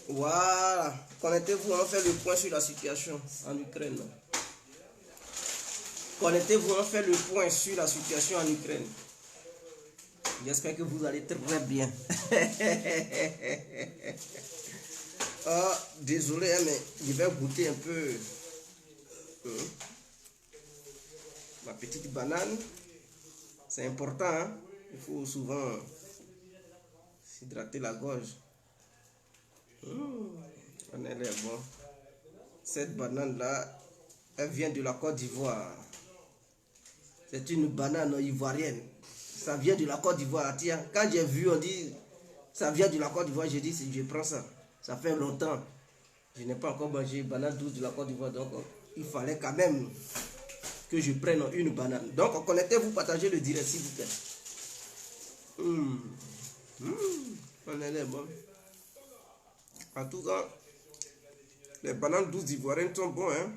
Voilà. Connectez-vous, on fait le point sur la situation en Ukraine. Connectez-vous, on fait le point sur la situation en Ukraine. J'espère que vous allez très bien. Désolé, hein, mais je vais goûter un peu ma petite banane. C'est important, hein? Il faut souvent s'hydrater la gorge. On est là, bon. Cette banane-là, elle vient de la Côte d'Ivoire. C'est une banane ivoirienne. Ça vient de la Côte d'Ivoire. Tiens, quand j'ai vu, on dit, ça vient de la Côte d'Ivoire, j'ai dit, je prends ça. Ça fait longtemps. Je n'ai pas encore mangé une banane douce de la Côte d'Ivoire. Donc, il fallait quand même que je prenne une banane. Donc, connectez-vous, partagez le direct, s'il vous plaît. On est là, bon. En tout cas, les bananes douces ivoiriennes sont bonnes, hein.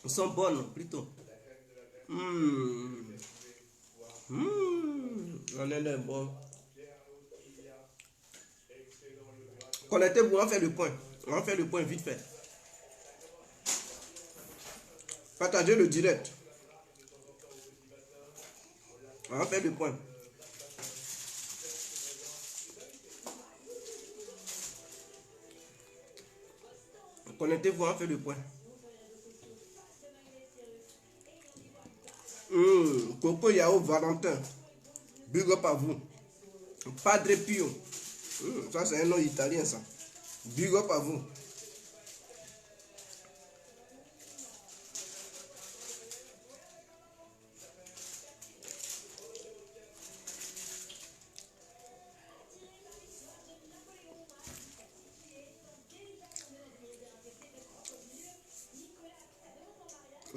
Sont bonnes, plutôt. On est là, bon. Connectez-vous, on fait le point. On fait le point vite fait. Partagez le direct. On fait le point. Connectez-vous, on fait le point. Coco Yao Valentin. Big up à vous. Padre Pio. Ça, c'est un nom italien, ça. Big up à vous.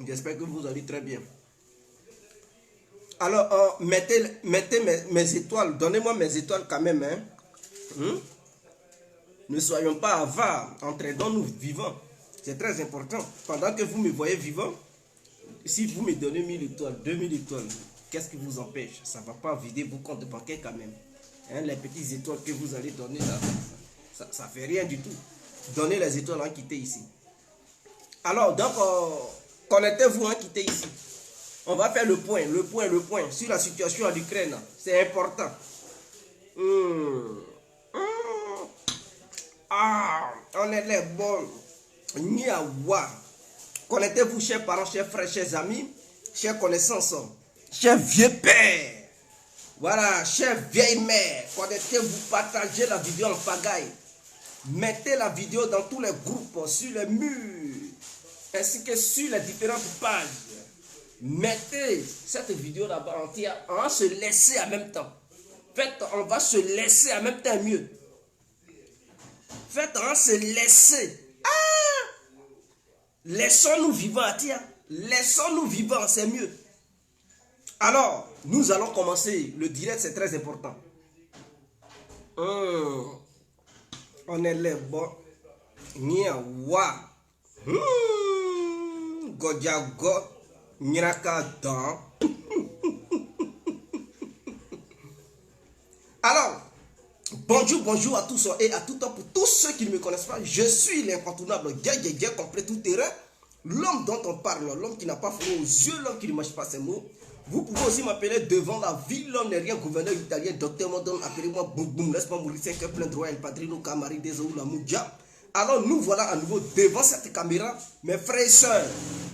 J'espère que vous allez très bien. Alors, mettez mes étoiles. Donnez-moi mes étoiles quand même. Hein? Ne soyons pas avares. Entraînons-nous vivants. C'est très important. Pendant que vous me voyez vivant, si vous me donnez 1000 étoiles, 2000 étoiles, qu'est-ce qui vous empêche? Ça ne va pas vider vos comptes bancaires quand même. Hein? Les petites étoiles que vous allez donner là, ça ne fait rien du tout. Donnez les étoiles en quitter ici. Alors, donc, connectez-vous en quitter ici. On va faire le point sur la situation en Ukraine. C'est important. On est les bons. Niawa. Connectez-vous, chers parents, chers frères, chers amis, chers connaissances, chers vieux pères. Voilà, chers vieilles mères. Connectez-vous, partagez la vidéo en pagaille. Mettez la vidéo dans tous les groupes, sur les murs, ainsi que sur les différentes pages. Mettez cette vidéo là-bas entière. On va se laisser en même temps. Faites, on va se laisser en même temps mieux. Faites, on va se laisser. Laissons-nous vivants, tiens. Laissons-nous vivants, c'est mieux. Alors, nous allons commencer. Le direct, c'est très important. On est les bons. Niawa. Godjago. Nyrakatan. Alors, bonjour à tous et à tout temps. Pour tous ceux qui ne me connaissent pas, je suis l'incontournable Gué complet tout terrain. L'homme dont on parle, l'homme qui n'a pas froid aux yeux, l'homme qui ne mâche pas ses mots. Vous pouvez aussi m'appeler devant la ville, l'homme n'est rien, gouverneur italien, docteur Modon, appelez-moi Boum Boum, laisse-moi mourir 5 heures plein droit, El Padrino, Camari, Desaou, la Moudja. Alors nous voilà à nouveau devant cette caméra, mes frères et sœurs,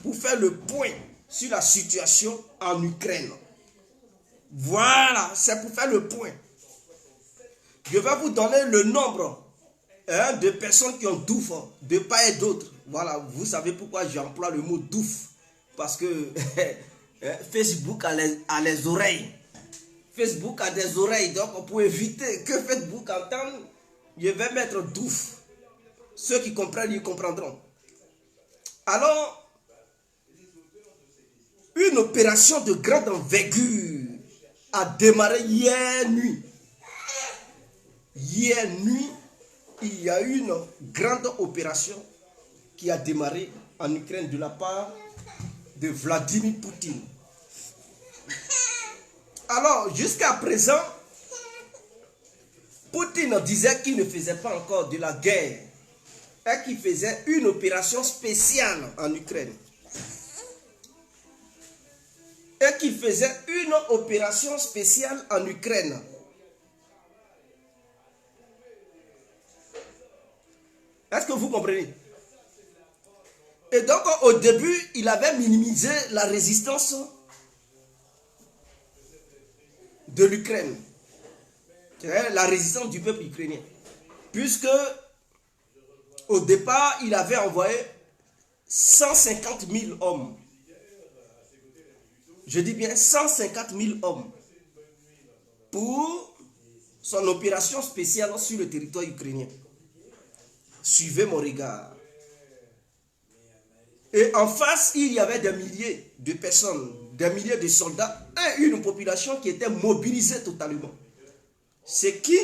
pour faire le point sur la situation en Ukraine. Voilà, c'est pour faire le point. Je vais vous donner le nombre de personnes qui ont douf de part et d'autre. Voilà, vous savez pourquoi j'emploie le mot douf. Parce que Facebook a les oreilles. Facebook a des oreilles. Donc pour éviter que Facebook entende, je vais mettre douf. Ceux qui comprennent, ils comprendront. Alors, une opération de grande envergure a démarré hier nuit. Hier nuit, il y a eu une grande opération qui a démarré en Ukraine de la part de Vladimir Poutine. Alors, jusqu'à présent, Poutine disait qu'il ne faisait pas encore de la guerre et qui faisait une opération spéciale en Ukraine. Et qui faisait une opération spéciale en Ukraine. Est-ce que vous comprenez? Et donc, au début, il avait minimisé la résistance de l'Ukraine. La résistance du peuple ukrainien. Puisque, au départ, il avait envoyé 150 000 hommes. Je dis bien 150 000 hommes pour son opération spéciale sur le territoire ukrainien. Suivez mon regard. Et en face, il y avait des milliers de personnes, des milliers de soldats et une population qui était mobilisée totalement. Ce qui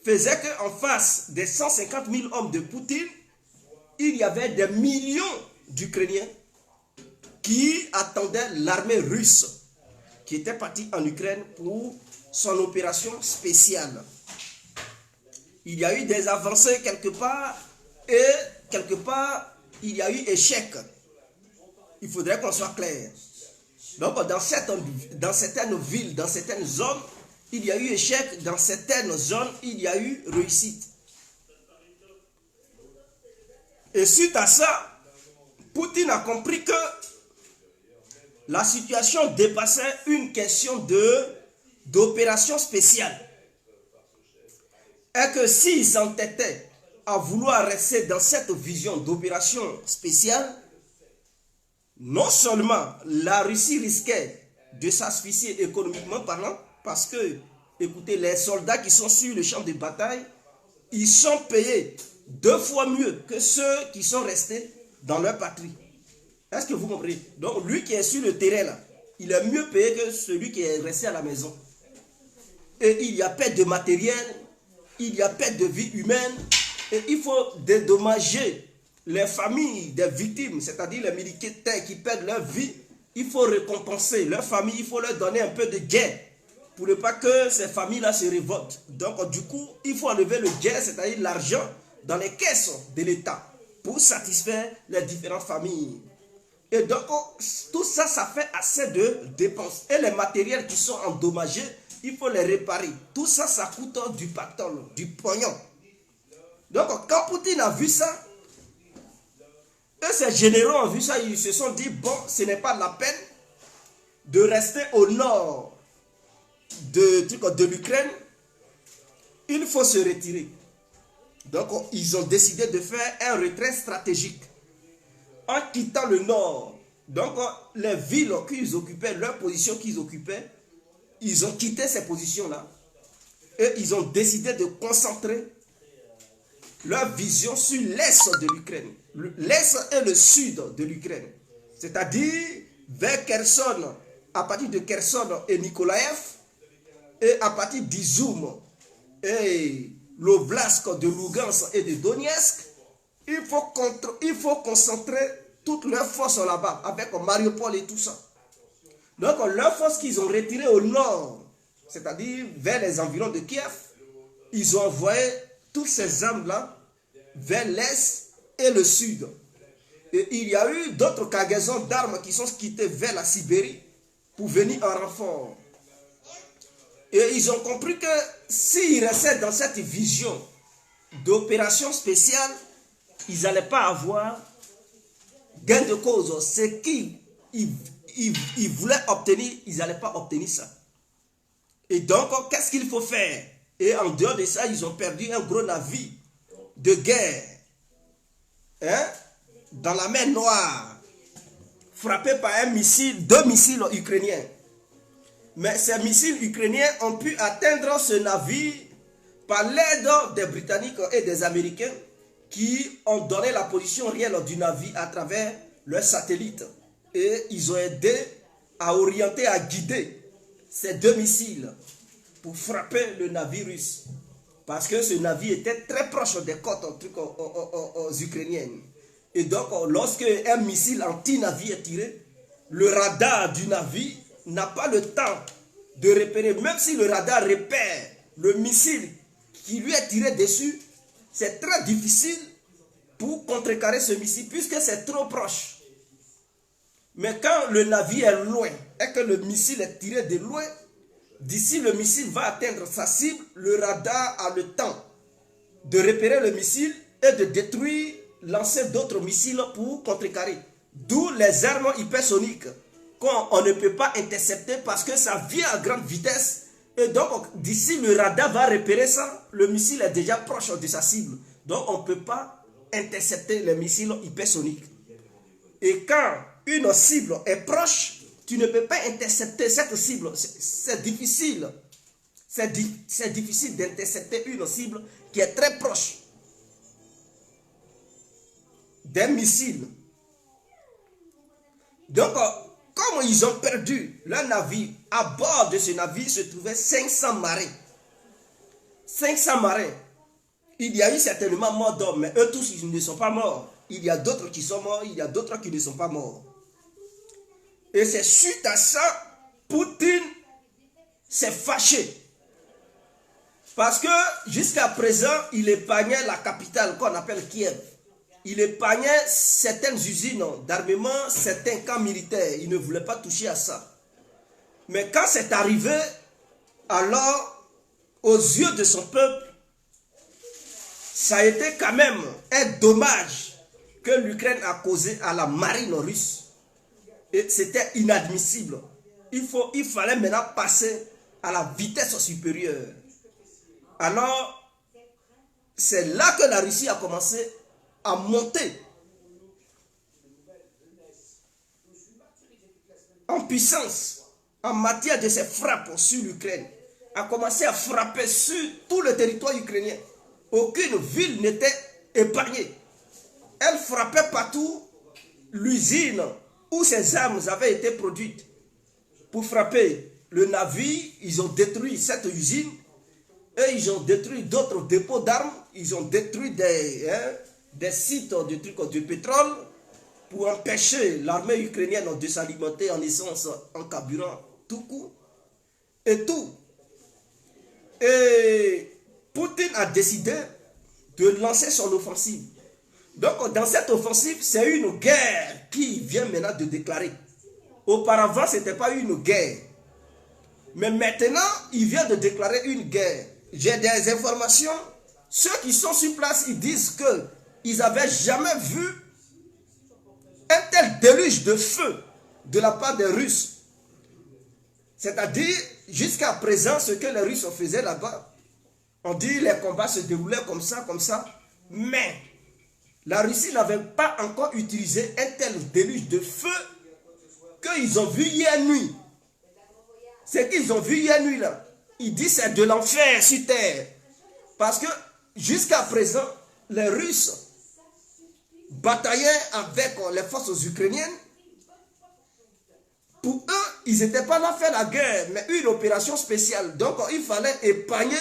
faisait qu'en face des 150 000 hommes de Poutine, il y avait des millions d'Ukrainiens qui attendaient l'armée russe qui était partie en Ukraine pour son opération spéciale. Il y a eu des avancées quelque part et quelque part il y a eu échec. Il faudrait qu'on soit clair. Donc dans certaines villes, dans certaines zones, il y a eu échec. Dans certaines zones, il y a eu réussite. Et suite à ça, Poutine a compris que la situation dépassait une question d'opération spéciale. Et que s'il s'entêtait à vouloir rester dans cette vision d'opération spéciale, non seulement la Russie risquait de s'asphyxier économiquement parlant, parce que, écoutez, les soldats qui sont sur le champ de bataille, ils sont payés 2 fois mieux que ceux qui sont restés dans leur patrie. Est-ce que vous comprenez? Donc lui qui est sur le terrain là, il est mieux payé que celui qui est resté à la maison. Et il y a perte de matériel, il y a perte de vie humaine, et il faut dédommager les familles des victimes, c'est-à-dire les militaires qui perdent leur vie. Il faut récompenser leurs familles, il faut leur donner un peu de gain pour ne pas que ces familles-là se révoltent. Donc du coup, il faut enlever le gain, c'est-à-dire l'argent, dans les caisses de l'État pour satisfaire les différentes familles. Et donc, tout ça, ça fait assez de dépenses. Et les matériels qui sont endommagés, il faut les réparer. Tout ça, ça coûte du pactole, du pognon. Donc, quand Poutine a vu ça, et ces généraux ont vu ça, ils se sont dit, bon, ce n'est pas la peine de rester au nord de l'Ukraine. Il faut se retirer. Donc, ils ont décidé de faire un retrait stratégique. En quittant le nord, donc les villes qu'ils occupaient, leurs positions qu'ils occupaient, ils ont quitté ces positions-là et ils ont décidé de concentrer leur vision sur l'est de l'Ukraine. L'est et le sud de l'Ukraine. C'est-à-dire vers Kherson, à partir de Kherson et Nikolaev, et à partir d'Izoum et l'oblast de Lugansk et de Donetsk. Il faut concentrer toutes leurs forces là-bas, avec Mariupol et tout ça. Donc, leurs forces qu'ils ont retirées au nord, c'est-à-dire vers les environs de Kiev, ils ont envoyé toutes ces armes-là vers l'est et le sud. Et il y a eu d'autres cargaisons d'armes qui sont quittées vers la Sibérie pour venir en renfort. Et ils ont compris que s'ils restaient dans cette vision d'opération spéciale, ils n'allaient pas avoir gain de cause. Ce qu'ils voulaient obtenir, ils n'allaient pas obtenir ça. Et donc, qu'est-ce qu'il faut faire? Et en dehors de ça, ils ont perdu un gros navire de guerre dans la mer Noire, frappé par un missile, 2 missiles ukrainiens. Mais ces missiles ukrainiens ont pu atteindre ce navire par l'aide des Britanniques et des Américains qui ont donné la position réelle du navire à travers leurs satellites. Et ils ont aidé à orienter, à guider ces 2 missiles pour frapper le navire russe. Parce que ce navire était très proche des côtes ukrainiennes. Et donc, lorsque un missile anti-navire est tiré, le radar du navire n'a pas le temps de repérer. Même si le radar repère le missile qui lui est tiré dessus, c'est très difficile pour contrecarrer ce missile, puisque c'est trop proche. Mais quand le navire est loin et que le missile est tiré de loin, d'ici le missile va atteindre sa cible, le radar a le temps de repérer le missile et de détruire, lancer d'autres missiles pour contrecarrer. D'où les armes hypersoniques qu'on ne peut pas intercepter parce que ça vient à grande vitesse. Et donc, d'ici le radar va repérer ça, le missile est déjà proche de sa cible. Donc, on ne peut pas intercepter les missiles hypersoniques. Et quand une cible est proche, tu ne peux pas intercepter cette cible. C'est difficile. C'est difficile d'intercepter une cible qui est très proche d'un missile. Donc, comme ils ont perdu leur navire, à bord de ce navire se trouvaient 500 marins. 500 marins. Il y a eu certainement mort d'hommes, mais eux tous, ils ne sont pas morts. Il y a d'autres qui sont morts, il y a d'autres qui ne sont pas morts. Et c'est suite à ça, Poutine s'est fâché. Parce que jusqu'à présent, il épargnait la capitale qu'on appelle Kiev. Il épargnait certaines usines d'armement, certains camps militaires. Il ne voulait pas toucher à ça. Mais quand c'est arrivé, alors, aux yeux de son peuple, ça a été quand même un dommage que l'Ukraine a causé à la marine russe. Et c'était inadmissible. Il fallait maintenant passer à la vitesse supérieure. Alors, c'est là que la Russie a commencé à monter en puissance en matière de ses frappes sur l'Ukraine. A commencé à frapper sur tout le territoire ukrainien. Aucune ville n'était épargnée. Elle frappait partout l'usine où ces armes avaient été produites. Pour frapper le navire, ils ont détruit cette usine et ils ont détruit d'autres dépôts d'armes. Ils ont détruit des sites de pétrole pour empêcher l'armée ukrainienne de s'alimenter en essence, en carburant, tout court. Et tout. Et Poutine a décidé de lancer son offensive. Donc, dans cette offensive, c'est une guerre qui vient maintenant de déclarer. Auparavant, ce n'était pas une guerre. Mais maintenant, il vient de déclarer une guerre. J'ai des informations. Ceux qui sont sur place, ils disent qu'ils n'avaient jamais vu un tel déluge de feu de la part des Russes. C'est-à-dire, jusqu'à présent, ce que les Russes faisaient là-bas, on dit les combats se déroulaient comme ça, mais la Russie n'avait pas encore utilisé un tel déluge de feu qu'ils ont vu hier nuit. Ce qu'ils ont vu hier nuit là, ils disent c'est de l'enfer sur terre. Parce que jusqu'à présent, les Russes bataillaient avec les forces ukrainiennes. Pour eux, ils n'étaient pas là faire la guerre, mais une opération spéciale. Donc, il fallait épargner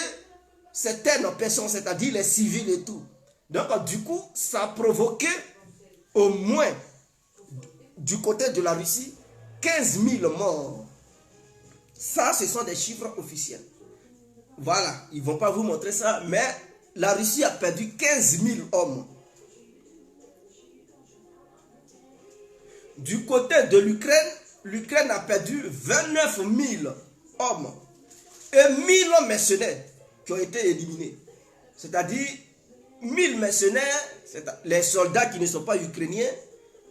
certaines personnes, c'est-à-dire les civils et tout. Donc, du coup, ça a provoqué au moins, du côté de la Russie, 15 000 morts. Ça, ce sont des chiffres officiels. Voilà, ils ne vont pas vous montrer ça, mais la Russie a perdu 15 000 hommes. Du côté de l'Ukraine, l'Ukraine a perdu 29 000 hommes et 1000 mercenaires qui ont été éliminés. C'est-à-dire 1000 mercenaires, les soldats qui ne sont pas ukrainiens,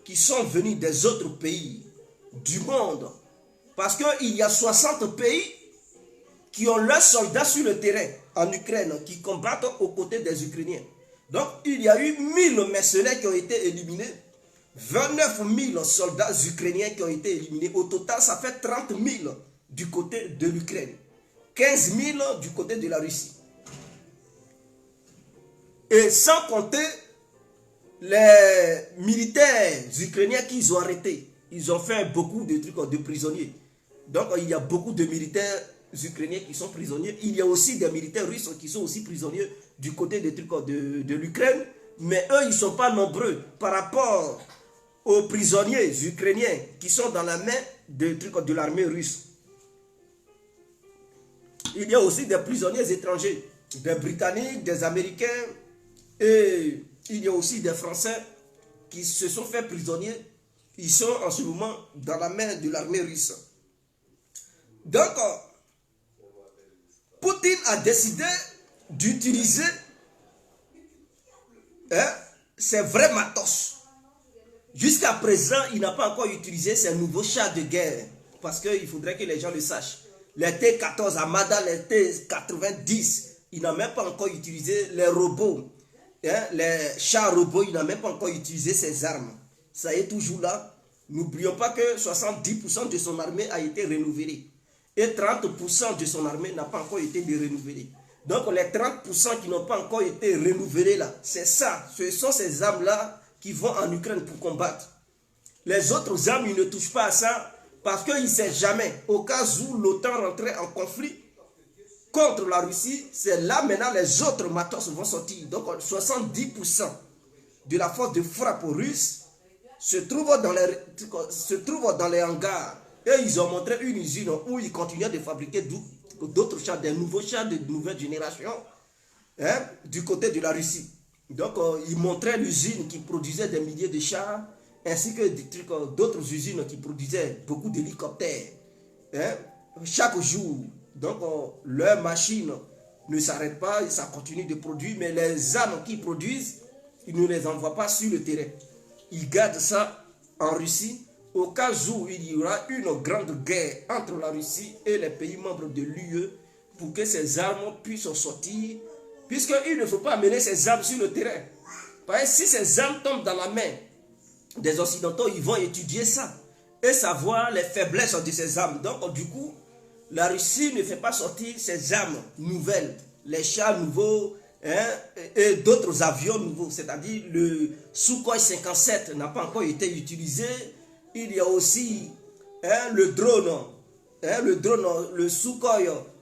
qui sont venus des autres pays du monde. Parce qu'il y a 60 pays qui ont leurs soldats sur le terrain en Ukraine, qui combattent aux côtés des Ukrainiens. Donc il y a eu 1000 mercenaires qui ont été éliminés, 29 000 soldats ukrainiens qui ont été éliminés. Au total, ça fait 30 000 du côté de l'Ukraine, 15 000 du côté de la Russie. Et sans compter les militaires ukrainiens qu'ils ont arrêtés. Ils ont fait beaucoup de trucs de prisonniers. Donc il y a beaucoup de militaires ukrainiens qui sont prisonniers. Il y a aussi des militaires russes qui sont aussi prisonniers du côté des trucs de l'Ukraine. Mais eux, ils ne sont pas nombreux par rapport aux prisonniers ukrainiens qui sont dans la main de l'armée russe. Il y a aussi des prisonniers étrangers, des Britanniques, des Américains et il y a aussi des Français qui se sont fait prisonniers. Ils sont en ce moment dans la main de l'armée russe. Donc, Poutine a décidé d'utiliser ses vrais matos. Jusqu'à présent, il n'a pas encore utilisé ses nouveaux chars de guerre. Parce qu'il faudrait que les gens le sachent. Les T-14 Armada, les T-90, il n'a même pas encore utilisé les robots. Les chars robots, il n'a même pas encore utilisé ses armes. Ça est toujours là. N'oublions pas que 70% de son armée a été renouvelée. Et 30% de son armée n'a pas encore été renouvelée. Donc les 30% qui n'ont pas encore été renouvelés là, c'est ça. Ce sont ces armes-là qui vont en Ukraine pour combattre. Les autres armes, ils ne touchent pas à ça parce qu'ils ne savent jamais. Au cas où l'OTAN rentrait en conflit contre la Russie, c'est là maintenant les autres matos vont sortir. Donc 70% de la force de frappe russe se trouve dans les hangars. Et ils ont montré une usine où ils continuaient de fabriquer d'autres chars, des nouveaux chars de nouvelle génération du côté de la Russie. Donc ils montraient l'usine qui produisait des milliers de chars ainsi que d'autres usines qui produisaient beaucoup d'hélicoptères chaque jour. Donc leurs machines ne s'arrêtent pas, ça continue de produire, mais les armes qu'ils produisent, ils ne les envoient pas sur le terrain. Ils gardent ça en Russie au cas où il y aura une grande guerre entre la Russie et les pays membres de l'UE pour que ces armes puissent sortir, puisqu'il ne faut pas amener ces armes sur le terrain. Parce que si ces armes tombent dans la main des Occidentaux, ils vont étudier ça et savoir les faiblesses de ces armes. Donc du coup, la Russie ne fait pas sortir ses armes nouvelles, les chars nouveaux et d'autres avions nouveaux. C'est-à-dire le Sukhoi 57 n'a pas encore été utilisé. Il y a aussi le drone, le Sukhoi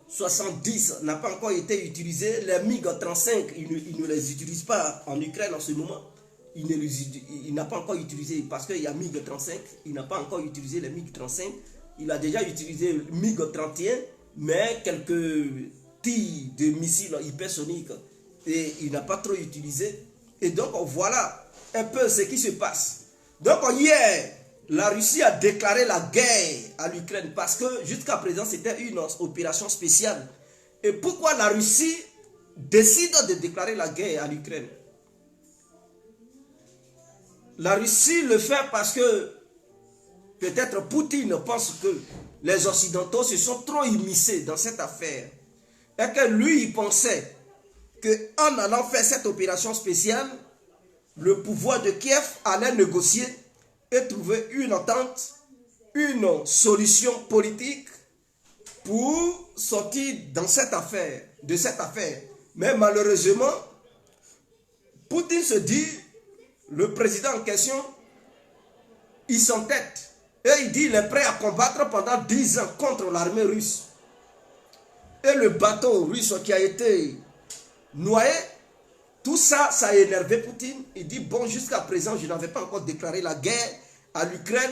70 n'a pas encore été utilisé. Les MiG-35, il ne les utilise pas en Ukraine en ce moment. Il n'a pas encore utilisé parce qu'il y a MiG-35. Il n'a pas encore utilisé les MiG-35. Il a déjà utilisé le MiG-31, mais quelques tirs de missiles hypersoniques. Et il n'a pas trop utilisé. Et donc voilà un peu ce qui se passe. Donc hier, la Russie a déclaré la guerre à l'Ukraine parce que jusqu'à présent c'était une opération spéciale. Et pourquoi la Russie décide de déclarer la guerre à l'Ukraine? La Russie le fait parce que peut-être Poutine pense que les Occidentaux se sont trop immiscés dans cette affaire. Et que lui, il pensait qu'en allant faire cette opération spéciale, le pouvoir de Kiev allait négocier et trouver une entente, une solution politique pour sortir de cette affaire. Mais malheureusement, Poutine se dit, le président en question, il s'entête. Et il dit qu'il est prêt à combattre pendant 10 ans contre l'armée russe. Et le bateau russe qui a été noyé, tout ça, ça a énervé Poutine. Il dit, bon, jusqu'à présent, je n'avais pas encore déclaré la guerre à l'Ukraine,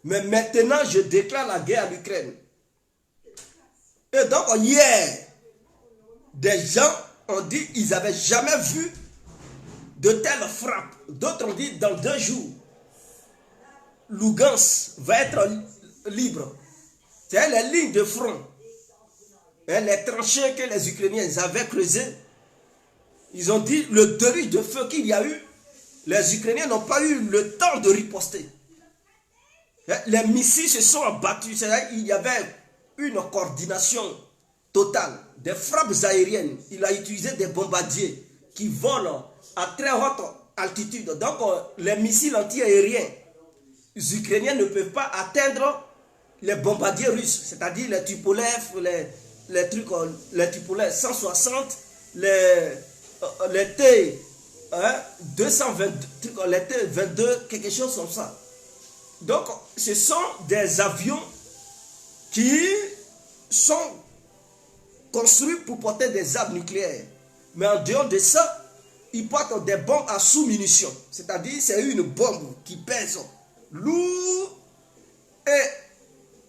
mais maintenant, je déclare la guerre à l'Ukraine. Et donc, hier, des gens ont dit qu'ils n'avaient jamais vu de telles frappes. D'autres ont dit, dans 2 jours, Lugansk va être libre. C'est les lignes de front. Et les tranchées que les Ukrainiens avaient creusées. Ils ont dit le déluge de feu qu'il y a eu, les Ukrainiens n'ont pas eu le temps de riposter. Les missiles se sont abattus. Il y avait une coordination totale. Des frappes aériennes. Il a utilisé des bombardiers qui volent à très haute altitude. Donc les missiles anti-aériens Ukrainiens ne peuvent pas atteindre les bombardiers russes. C'est-à-dire les Tupolev, les Tupolev 160, les T 222, les T-22, quelque chose comme ça. Donc, ce sont des avions qui sont construits pour porter des armes nucléaires. Mais en dehors de ça, ils portent des bombes à sous-munitions. C'est-à-dire, c'est une bombe qui pèse lourd. Et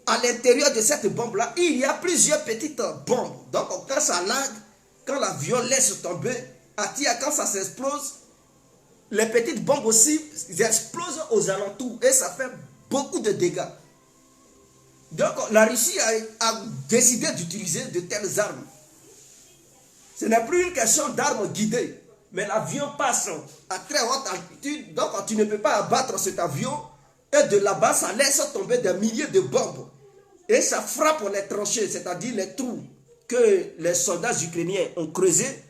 à l'intérieur de cette bombe-là, il y a plusieurs petites bombes. Donc, quand ça lag, quand l'avion laisse tomber, quand ça s'explose, les petites bombes aussi explosent aux alentours et ça fait beaucoup de dégâts. Donc la Russie a décidé d'utiliser de telles armes. Ce n'est plus une question d'armes guidées, mais l'avion passe à très haute altitude, donc tu ne peux pas abattre cet avion, et de là-bas, ça laisse tomber des milliers de bombes. Et ça frappe les tranchées, c'est-à-dire les trous que les soldats ukrainiens ont creusés.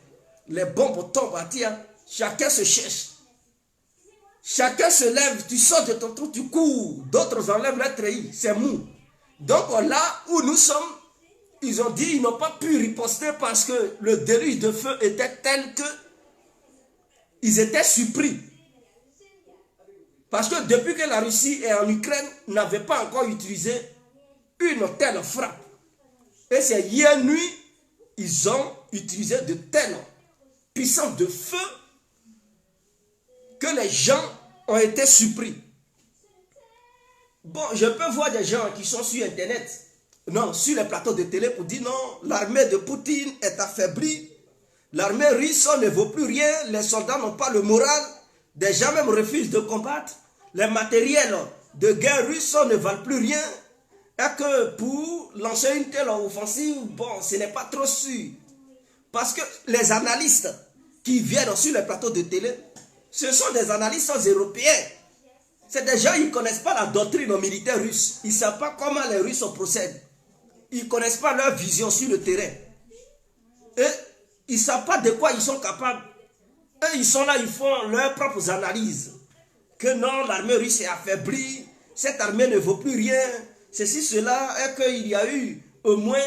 Les bombes tombent à terre, chacun se cherche. Chacun se lève, tu sors de ton trou, tu cours. D'autres enlèvent leur treillis, c'est mou. Donc là où nous sommes, ils ont dit qu'ils n'ont pas pu riposter parce que le déluge de feu était tel que ils étaient surpris. Parce que depuis que la Russie et en Ukraine n'avait pas encore utilisé une telle frappe. Et c'est hier nuit, ils ont utilisé de telles puissances de feu que les gens ont été surpris. Bon, je peux voir des gens qui sont sur Internet, non, sur les plateaux de télé pour dire non, l'armée de Poutine est affaiblie, l'armée russe ne vaut plus rien, les soldats n'ont pas le moral, des gens même refusent de combattre, les matériels de guerre russes ne valent plus rien, et que pour lancer une telle offensive, bon, ce n'est pas trop sûr. Parce que les analystes qui viennent sur les plateaux de télé, ce sont des analystes européens. C'est des gens, ils ne connaissent pas la doctrine militaire russe. Ils ne savent pas comment les Russes procèdent. Ils ne connaissent pas leur vision sur le terrain. Et ils ne savent pas de quoi ils sont capables. Et ils sont là, ils font leurs propres analyses. Que non, l'armée russe est affaiblie, cette armée ne vaut plus rien, ceci, cela, et qu'il y a eu au moins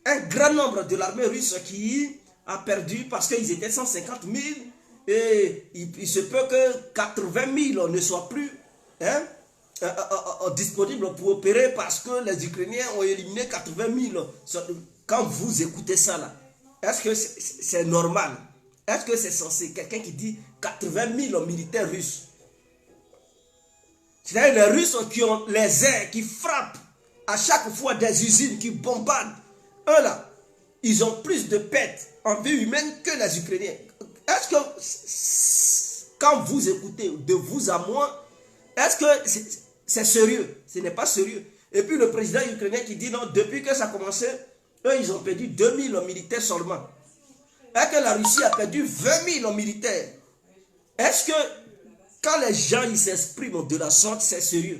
un grand nombre de l'armée russe qui a perdu parce qu'ils étaient 150 000 et il se peut que 80 000 ne soient plus disponibles pour opérer parce que les Ukrainiens ont éliminé 80 000. Quand vous écoutez ça là, est-ce que c'est normal? Est-ce que c'est censé? Quelqu'un qui dit 80 000 militaires russes. C'est-à-dire les Russes qui ont les airs, qui frappent à chaque fois des usines, qui bombardent. Eux là, ils ont plus de pertes en vie humaine que les Ukrainiens. Est-ce que, quand vous écoutez de vous à moi, est-ce que c'est sérieux? Ce n'est pas sérieux. Et puis le président ukrainien qui dit non, depuis que ça a commencé, eux ils ont perdu 2000 militaires seulement. Et que la Russie a perdu 20 000 militaires. Est-ce que quand les gens ils s'expriment de la sorte, c'est sérieux?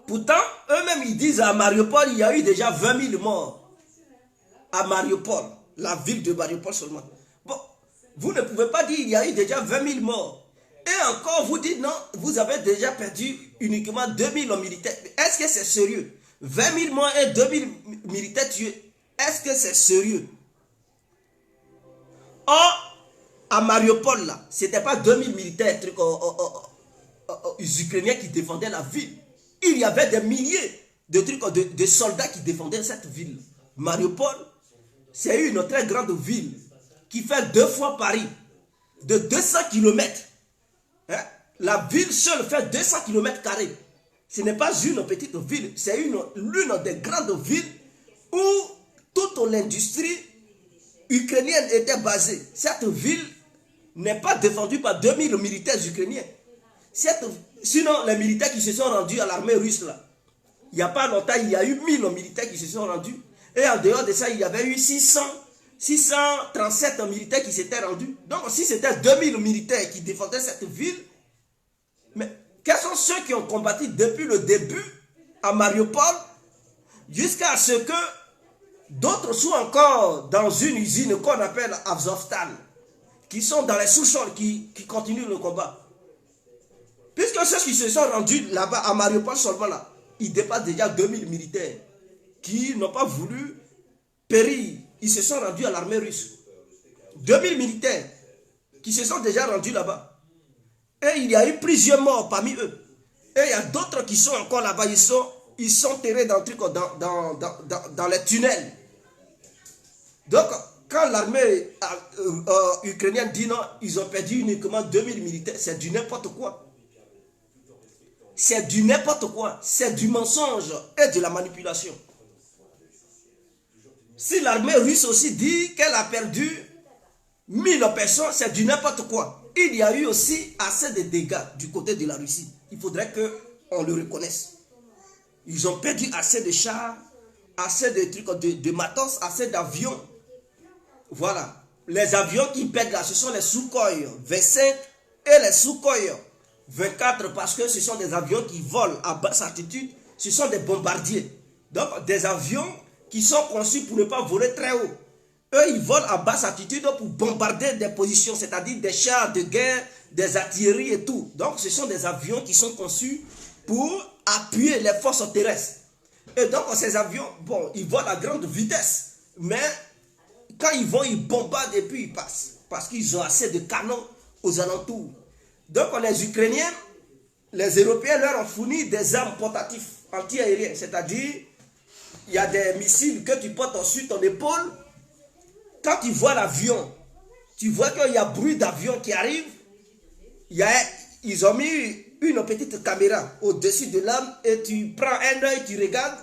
Pourtant, eux-mêmes ils disent à Mariupol, il y a eu déjà 20 000 morts. À Mariupol, la ville de Mariupol seulement. Bon, vous ne pouvez pas dire il y a eu déjà 20 000 morts. Et encore vous dites non, vous avez déjà perdu uniquement 2 000 militaires. Est-ce que c'est sérieux? 20 000 morts et 2 000 militaires tués. Est-ce que c'est sérieux? Or, à Mariupol, là, ce n'était pas 2000 militaires ukrainiens qui défendaient la ville. Il y avait des milliers de soldats qui défendaient cette ville. Mariupol, c'est une très grande ville qui fait 2 fois Paris, de 200 km. Hein? La ville seule fait 200 km². Ce n'est pas une petite ville, c'est l'une des grandes villes où toute l'industrie ukrainienne était basée. Cette ville n'est pas défendue par 2000 militaires ukrainiens. Sinon, les militaires qui se sont rendus à l'armée russe, là, il n'y a pas longtemps, il y a eu 1000 militaires qui se sont rendus. Et en dehors de ça, il y avait eu 637 militaires qui s'étaient rendus. Donc, si c'était 2000 militaires qui défendaient cette ville, mais quels sont ceux qui ont combattu depuis le début à Mariupol jusqu'à ce que d'autres soient encore dans une usine qu'on appelle Azovstal, qui sont dans les sous-sols, qui continuent le combat. Puisque ceux qui se sont rendus là-bas à Mariupol seulement là, ils dépassent déjà 2000 militaires qui n'ont pas voulu périr. Ils se sont rendus à l'armée russe. 2000 militaires qui se sont déjà rendus là-bas. Et il y a eu plusieurs morts parmi eux. Et il y a d'autres qui sont encore là-bas. Ils sont terrés dans les tunnels. Donc, quand l'armée ukrainienne dit non, ils ont perdu uniquement 2000 militaires, c'est du n'importe quoi. C'est du n'importe quoi. C'est du mensonge et de la manipulation. Si l'armée russe aussi dit qu'elle a perdu 1000 personnes, c'est du n'importe quoi. Il y a eu aussi assez de dégâts du côté de la Russie. Il faudrait qu'on le reconnaisse. Ils ont perdu assez de chars, assez de trucs, de matos, assez d'avions. Voilà. Les avions qui perdent là, ce sont les Sukhoi 25 et les Sukhoi 24 parce que ce sont des avions qui volent à basse altitude. Ce sont des bombardiers. Donc des avions qui sont conçus pour ne pas voler très haut. Eux, ils volent à basse altitude pour bombarder des positions, c'est-à-dire des chars de guerre, des artilleries et tout. Donc ce sont des avions qui sont conçus pour appuyer les forces terrestres. Et donc ces avions, bon, ils volent à grande vitesse. Mais quand ils vont, ils bombardent et puis ils passent. Parce qu'ils ont assez de canons aux alentours. Donc les Ukrainiens, les Européens leur ont fourni des armes portatives anti-aériennes. C'est-à-dire, il y a des missiles que tu portes sur ton épaule. Quand tu vois l'avion, tu vois qu'il y a bruit d'avion qui arrive. Ils ont mis une petite caméra au-dessus de l'arme et tu prends un œil, tu regardes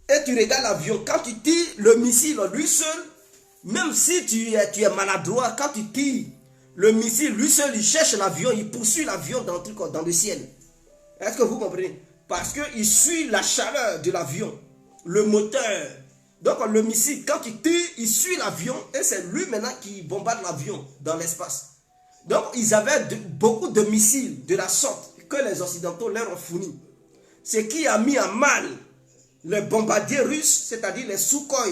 et tu regardes l'avion. Quand tu tires le missile lui seul, même si tu es maladroit, quand tu tires le missile lui seul, il cherche l'avion, il poursuit l'avion dans le ciel. Est-ce que vous comprenez? Parce qu'il suit la chaleur de l'avion, le moteur. Donc le missile, quand il tire, il suit l'avion et c'est lui maintenant qui bombarde l'avion dans l'espace. Donc ils avaient beaucoup de missiles de la sorte que les Occidentaux leur ont fournis. Ce qui a mis en mal les bombardiers russes, c'est-à-dire les Sukhoi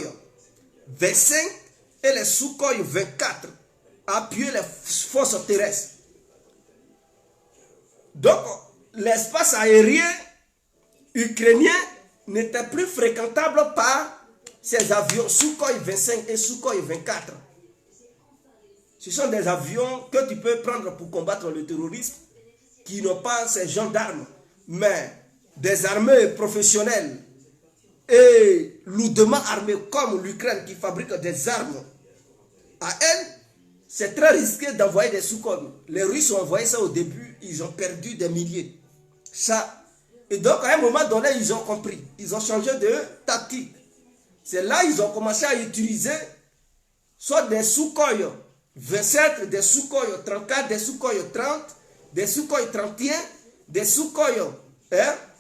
25 et les Sukhoi 24, appuyer les forces terrestres. Donc l'espace aérien ukrainien n'était plus fréquentable par ces avions Sukhoi 25 et Sukhoi 24. Ce sont des avions que tu peux prendre pour combattre le terrorisme, qui n'ont pas ces genres d'armes, mais des armées professionnelles et lourdement armées comme l'Ukraine qui fabrique des armes à elle. C'est très risqué d'envoyer des Sukhoi. Les Russes ont envoyé ça au début, ils ont perdu des milliers. Ça. Et donc à un moment donné, ils ont compris. Ils ont changé de tactique. C'est là qu'ils ont commencé à utiliser soit des Sukhoi 27, des Sukhoi 34, des Sukhoi 30, des Sukhoi 31, des Sukhoi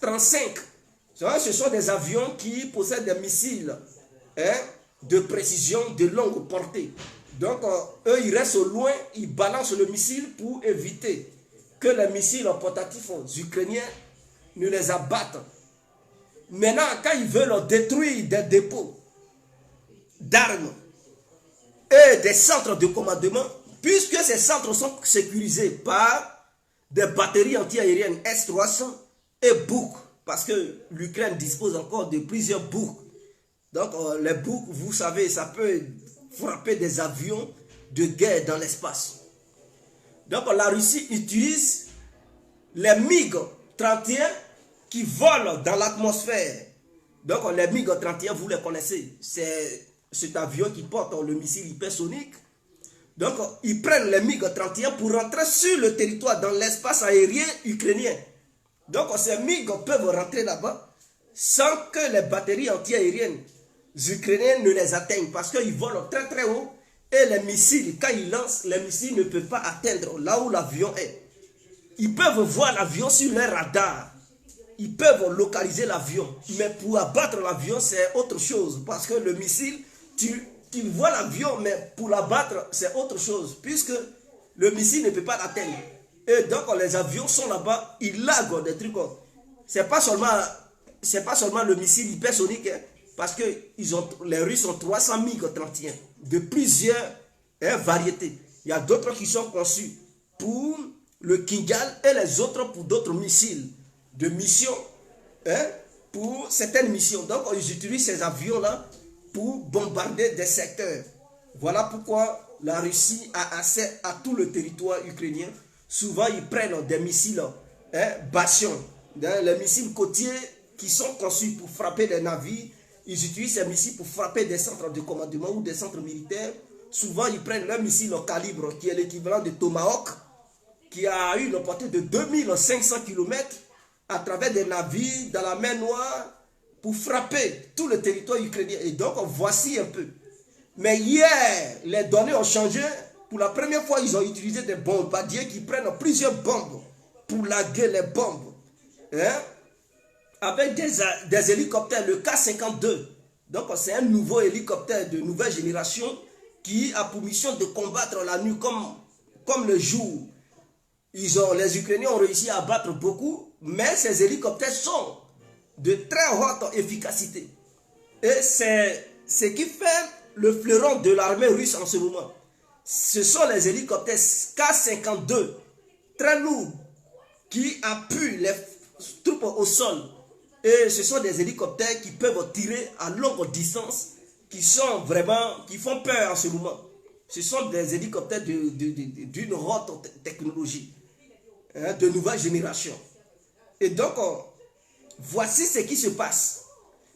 35. Ce sont des avions qui possèdent des missiles de précision de longue portée. Donc, eux, ils restent au loin, ils balancent le missile pour éviter que les missiles portatifs ukrainiens ne les abattent. Maintenant, quand ils veulent détruire des dépôts d'armes et des centres de commandement, puisque ces centres sont sécurisés par des batteries anti-aériennes S-300 et Buk, parce que l'Ukraine dispose encore de plusieurs Buk. Donc, les Buk, vous savez, ça peut frapper des avions de guerre dans l'espace. Donc la Russie utilise les MiG-31 qui volent dans l'atmosphère. Donc les MiG-31, vous les connaissez, c'est cet avion qui porte le missile hypersonique. Donc ils prennent les MiG-31 pour rentrer sur le territoire, dans l'espace aérien ukrainien. Donc ces MiG peuvent rentrer là-bas sans que les batteries anti-aériennes ukrainiens ne les atteignent parce qu'ils volent très très haut et les missiles, quand ils lancent, les missiles ne peuvent pas atteindre là où l'avion est. Ils peuvent voir l'avion sur leur radar, ils peuvent localiser l'avion, mais pour abattre l'avion c'est autre chose parce que le missile, tu vois l'avion, mais pour l'abattre c'est autre chose puisque le missile ne peut pas l'atteindre. Et donc les avions sont là-bas, ils laguent des trucs. C'est pas seulement le missile hypersonique, parce que les Russes ont 300 MiG-31 de plusieurs variétés. Il y a d'autres qui sont conçus pour le Kingal et les autres pour d'autres missiles de mission, pour certaines missions. Donc ils utilisent ces avions-là pour bombarder des secteurs. Voilà pourquoi la Russie a accès à tout le territoire ukrainien. Souvent ils prennent des missiles Bastion, les missiles côtiers qui sont conçus pour frapper des navires. Ils utilisent ces missiles pour frapper des centres de commandement ou des centres militaires. Souvent, ils prennent leur missile au calibre qui est l'équivalent de Tomahawk, qui a une portée de 2500 km à travers des navires dans la mer Noire pour frapper tout le territoire ukrainien. Et donc, voici un peu. Mais hier, les données ont changé Pour la première fois, ils ont utilisé des bombardiers qui prennent plusieurs bombes pour larguer les bombes. Hein? Avec des hélicoptères, le K-52. Donc c'est un nouveau hélicoptère de nouvelle génération qui a pour mission de combattre la nuit comme le jour. Les Ukrainiens ont réussi à abattre beaucoup, mais ces hélicoptères sont de très haute efficacité. Et c'est ce qui fait le fleuron de l'armée russe en ce moment. Ce sont les hélicoptères K-52, très lourds, qui appuient les troupes au sol. Et ce sont des hélicoptères qui peuvent tirer à longue distance, qui font peur en ce moment. Ce sont des hélicoptères d'une haute technologie, hein, de nouvelle génération. Et donc, voici ce qui se passe.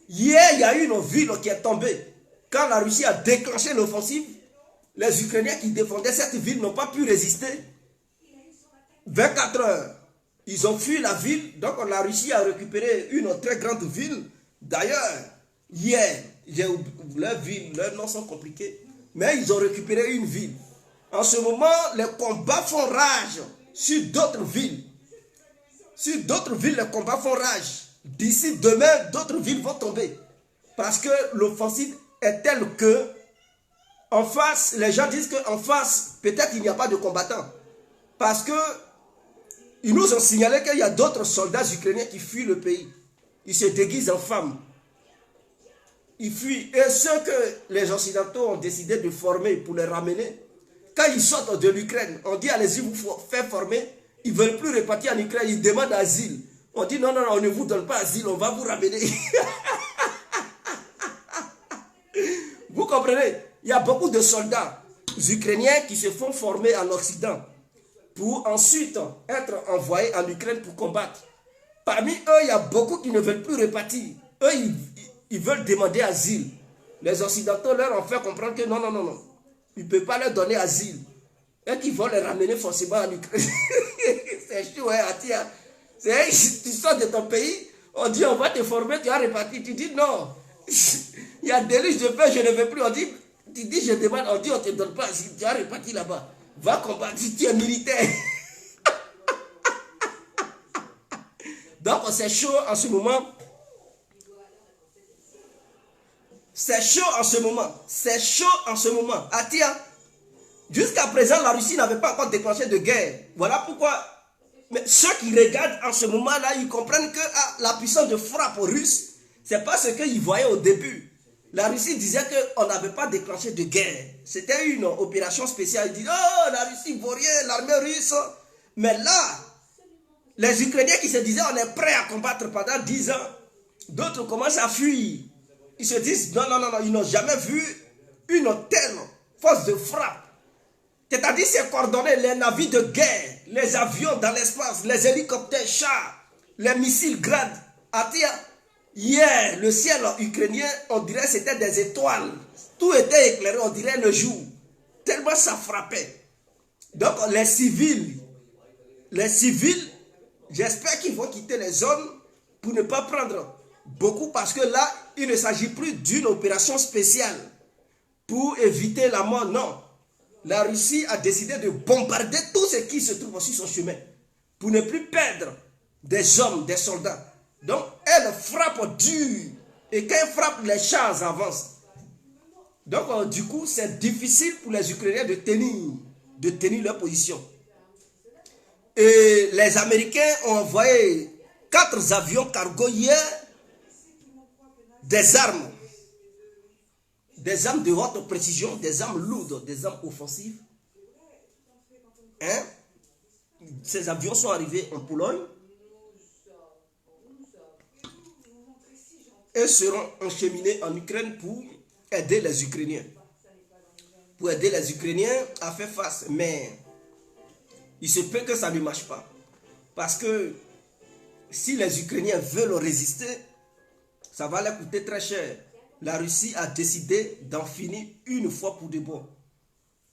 Hier, il y a eu une ville qui est tombée. Quand la Russie a déclenché l'offensive, les Ukrainiens qui défendaient cette ville n'ont pas pu résister. 24 heures. Ils ont fui la ville, donc la Russie a récupéré une très grande ville. D'ailleurs, hier, leurs noms sont compliqués, mais ils ont récupéré une ville. En ce moment, les combats font rage sur d'autres villes. Sur d'autres villes, les combats font rage. D'ici demain, d'autres villes vont tomber. Parce que l'offensive est telle que, en face, les gens disent qu'en face, peut-être il n'y a pas de combattants. Parce que ils nous ont signalé qu'il y a d'autres soldats ukrainiens qui fuient le pays. Ils se déguisent en femmes. Ils fuient. Et ceux que les Occidentaux ont décidé de former pour les ramener, quand ils sortent de l'Ukraine, on dit allez-y vous faire former. Ils ne veulent plus repartir en Ukraine, ils demandent asile. On dit non, non, non, on ne vous donne pas asile, on va vous ramener. Vous comprenez? Il y a beaucoup de soldats ukrainiens qui se font former en Occident pour ensuite être envoyés en Ukraine pour combattre. Parmi eux, il y a beaucoup qui ne veulent plus repartir. Eux, ils veulent demander asile. Les Occidentaux leur ont fait comprendre que non, non, non, non. Ils ne peuvent pas leur donner asile. Et qu'ils vont les ramener forcément en Ukraine. C'est chaud, hein, Atia. Tu sors de ton pays, on dit on va te former, tu vas repartir. Tu dis non. Il y a des déluge de feu, je ne veux plus. On dit, tu dis je demande, on dit on ne te donne pas asile. Tu vas repartir là-bas. Va combattre si tu es militaire. Donc c'est chaud en ce moment. C'est chaud en ce moment. C'est chaud en ce moment. Atia, jusqu'à présent, la Russie n'avait pas encore déclenché de guerre. Voilà pourquoi mais ceux qui regardent en ce moment-là, ils comprennent que la puissance de frappe russe, c'est pas ce qu'ils voyaient au début. La Russie disait qu'on n'avait pas déclenché de guerre. C'était une opération spéciale. Ils disent, oh, la Russie ne vaut rien, l'armée russe. Mais là, les Ukrainiens qui se disaient, on est prêt à combattre pendant 10 ans, d'autres commencent à fuir. Ils se disent, non, non, non, non, ils n'ont jamais vu une telle force de frappe. C'est-à-dire, c'est coordonné, les navires de guerre, les avions dans l'espace, les hélicoptères, chars, les missiles Grad. Hier, le ciel ukrainien, on dirait que c'était des étoiles. Tout était éclairé, on dirait le jour. Tellement ça frappait. Donc, les civils, j'espère qu'ils vont quitter les zones pour ne pas prendre beaucoup, parce que là, il ne s'agit plus d'une opération spéciale pour éviter la mort, non. La Russie a décidé de bombarder tout ce qui se trouve sur son chemin pour ne plus perdre des hommes, des soldats. Donc, elle frappe dur. Et quand elle frappe, les chars avancent. Donc, du coup, c'est difficile pour les Ukrainiens de tenir leur position. Et les Américains ont envoyé 4 avions cargo hier, des armes de haute précision, des armes lourdes, des armes offensives. Hein? Ces avions sont arrivés en Pologne et seront acheminés en Ukraine pour aider les Ukrainiens. Pour aider les Ukrainiens à faire face. Mais il se peut que ça ne marche pas. Parce que si les Ukrainiens veulent résister, ça va leur coûter très cher. La Russie a décidé d'en finir une fois pour de bon.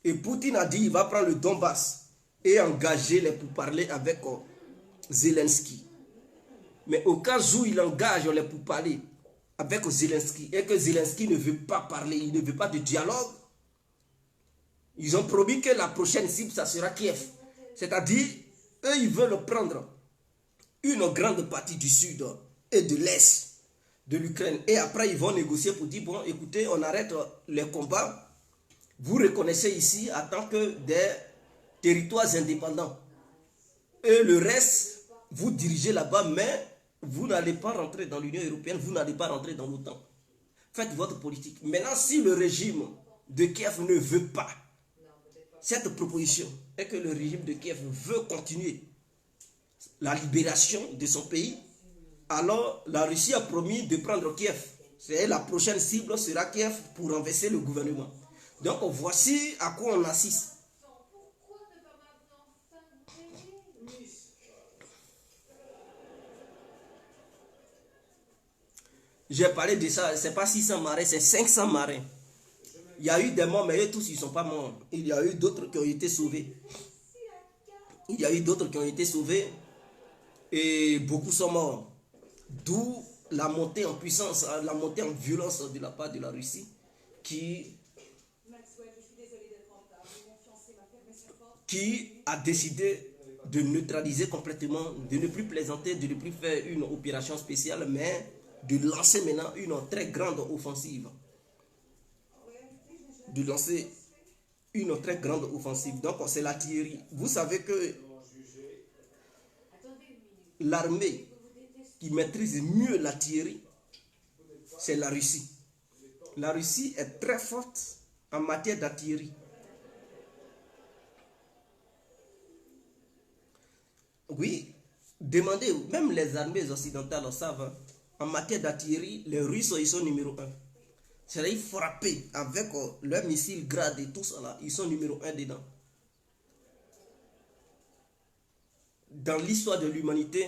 Et Poutine a dit qu'il va prendre le Donbass et engager les pourparlers avec Zelensky. Mais au cas où il engage les pourparlers avec Zelensky et que Zelensky ne veut pas parler, il ne veut pas de dialogue, Ils ont promis que la prochaine cible, ça sera Kiev. C'est-à-dire, eux, ils veulent prendre une grande partie du sud et de l'est de l'Ukraine. Et après, ils vont négocier pour dire, bon, écoutez, on arrête les combats. Vous reconnaissez ici en tant que des territoires indépendants. Et le reste, vous dirigez là-bas, mais vous n'allez pas rentrer dans l'Union européenne, vous n'allez pas rentrer dans l'OTAN. Faites votre politique. Maintenant, si le régime de Kiev ne veut pas cette proposition et que le régime de Kiev veut continuer la libération de son pays, alors la Russie a promis de prendre Kiev. C'est la prochaine cible sera Kiev pour renverser le gouvernement. Donc voici à quoi on assiste. J'ai parlé de ça, c'est pas 600 marins, c'est 500 marins. Il y a eu des morts, mais eux tous, ils ne sont pas morts. Il y a eu d'autres qui ont été sauvés. Il y a eu d'autres qui ont été sauvés et beaucoup sont morts. D'où la montée en puissance, la montée en violence de la part de la Russie qui a décidé de neutraliser complètement, de ne plus plaisanter, de ne plus faire une opération spéciale, mais de lancer maintenant une très grande offensive. De lancer une très grande offensive. Donc c'est l'artillerie. Vous savez que l'armée qui maîtrise mieux l'artillerie, c'est la Russie. La Russie est très forte en matière d'artillerie. Oui, demandez, même les armées occidentales le savent, en matière d'artillerie, les Russes, ils sont numéro 1. C'est-à-dire frapper avec leurs missiles Grad et tout ça là, ils sont numéro 1 dedans. Dans l'histoire de l'humanité,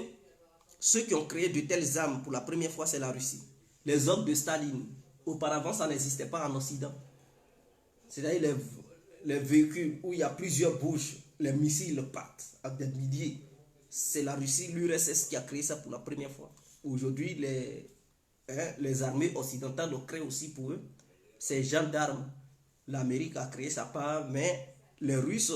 ceux qui ont créé de telles armes pour la première fois, c'est la Russie. Les hommes de Staline. Auparavant, ça n'existait pas en Occident. C'est-à-dire les véhicules où il y a plusieurs bouches, les missiles partent à des milliers. C'est la Russie, l'URSS qui a créé ça pour la première fois. Aujourd'hui, les armées occidentales le créent aussi pour eux. Ces gendarmes, l'Amérique a créé sa part, mais les Russes,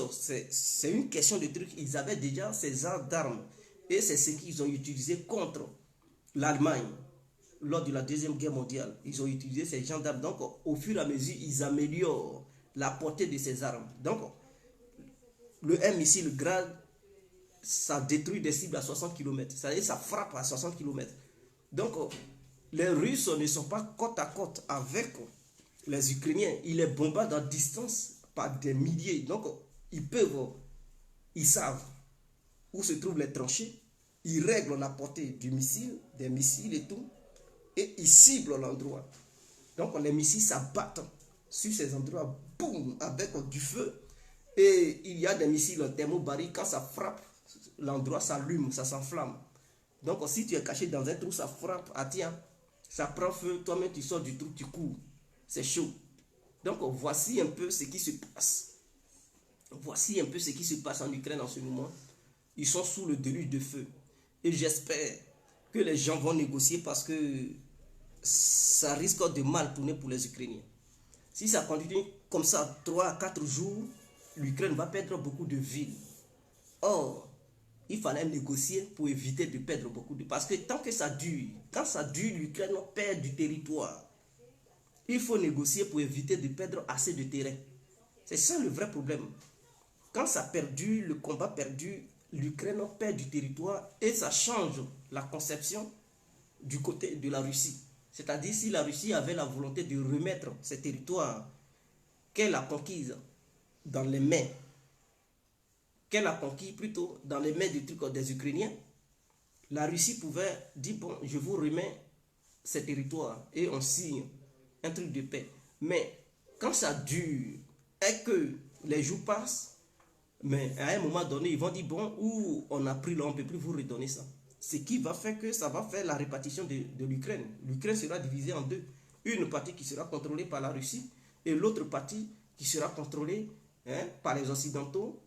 c'est une question de truc. Ils avaient déjà ces genres d'armes. Et c'est ce qu'ils ont utilisé contre l'Allemagne lors de la Deuxième Guerre mondiale. Ils ont utilisé ces gendarmes. Donc, au fur et à mesure, ils améliorent la portée de ces armes. Donc, le missile Grad, ça détruit des cibles à 60 km. C'est-à-dire ça frappe à 60 km. Donc, les Russes ne sont pas côte à côte avec les Ukrainiens. Ils les bombardent à distance par des milliers. Donc, ils savent où se trouvent les tranchées. Ils règlent la portée du missile, des missiles et tout. Et ils ciblent l'endroit. Donc, les missiles s'abattent sur ces endroits, boum, avec du feu. Et il y a des missiles thermobariques. Quand ça frappe, l'endroit s'allume, ça s'enflamme. Donc, si tu es caché dans un trou, ça frappe, ah tiens, ça prend feu, toi-même tu sors du trou, tu cours. C'est chaud. Donc, voici un peu ce qui se passe. Voici un peu ce qui se passe en Ukraine en ce moment. Ils sont sous le déluge de feu. Et j'espère que les gens vont négocier parce que ça risque de mal tourner pour les Ukrainiens. Si ça continue comme ça, 3 à 4 jours, l'Ukraine va perdre beaucoup de villes. Or, il fallait négocier pour éviter de perdre beaucoup de... Parce que tant que ça dure, quand ça dure, l'Ukraine perd du territoire. Il faut négocier pour éviter de perdre assez de terrain. C'est ça le vrai problème. Quand ça perdure, le combat perdu, l'Ukraine perd du territoire et ça change la conception du côté de la Russie. C'est-à-dire si la Russie avait la volonté de remettre ces territoires qu'elle a conquis dans les mains, qu'elle a conquis plutôt dans les mains des Ukrainiens, la Russie pouvait dire, bon, je vous remets ces territoires et on signe un truc de paix. Mais quand ça dure et que les jours passent, mais à un moment donné, ils vont dire, bon, où on a pris là, on ne peut plus vous redonner ça. Ce qui va faire que ça va faire la répartition de l'Ukraine. L'Ukraine sera divisée en deux. Une partie qui sera contrôlée par la Russie et l'autre partie qui sera contrôlée par les Occidentaux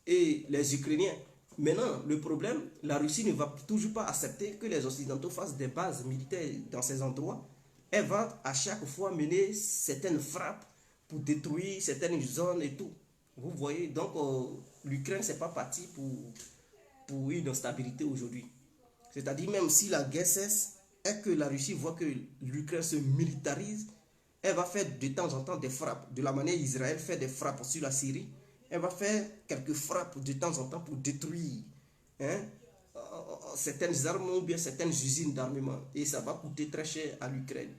et les Ukrainiens. Maintenant, le problème, la Russie ne va toujours pas accepter que les Occidentaux fassent des bases militaires dans ces endroits. Elle va à chaque fois mener certaines frappes pour détruire certaines zones et tout. Vous voyez, donc l'Ukraine, c'est pas parti pour une instabilité aujourd'hui. C'est-à-dire, même si la guerre cesse et que la Russie voit que l'Ukraine se militarise, elle va faire de temps en temps des frappes. De la manière Israël fait des frappes sur la Syrie, elle va faire quelques frappes de temps en temps pour détruire, hein, certaines armes ou bien certaines usines d'armement. Et ça va coûter très cher à l'Ukraine.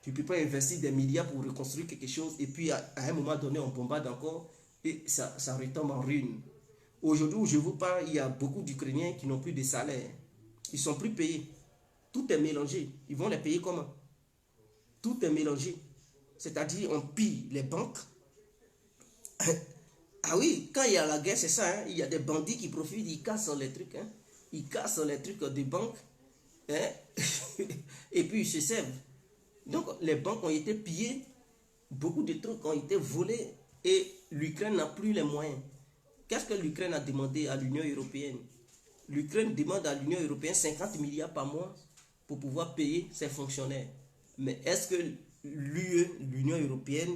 Tu ne peux pas investir des milliards pour reconstruire quelque chose et puis à un moment donné, on bombarde encore et ça retombe en ruine. Aujourd'hui où je vous parle, il y a beaucoup d'Ukrainiens qui n'ont plus de salaire. Ils ne sont plus payés. Tout est mélangé. Ils vont les payer comment? Tout est mélangé. C'est-à-dire, on pille les banques. Ah oui, quand il y a la guerre, c'est ça. Hein? Il y a des bandits qui profitent, ils cassent les trucs. Hein? Ils cassent les trucs des banques. Hein? Et puis, ils se servent. Donc, les banques ont été pillées. Beaucoup de trucs ont été volés. Et l'Ukraine n'a plus les moyens. Qu'est-ce que l'Ukraine a demandé à l'Union européenne? L'Ukraine demande à l'Union européenne 50 milliards par mois pour pouvoir payer ses fonctionnaires. Mais est-ce que l'Union européenne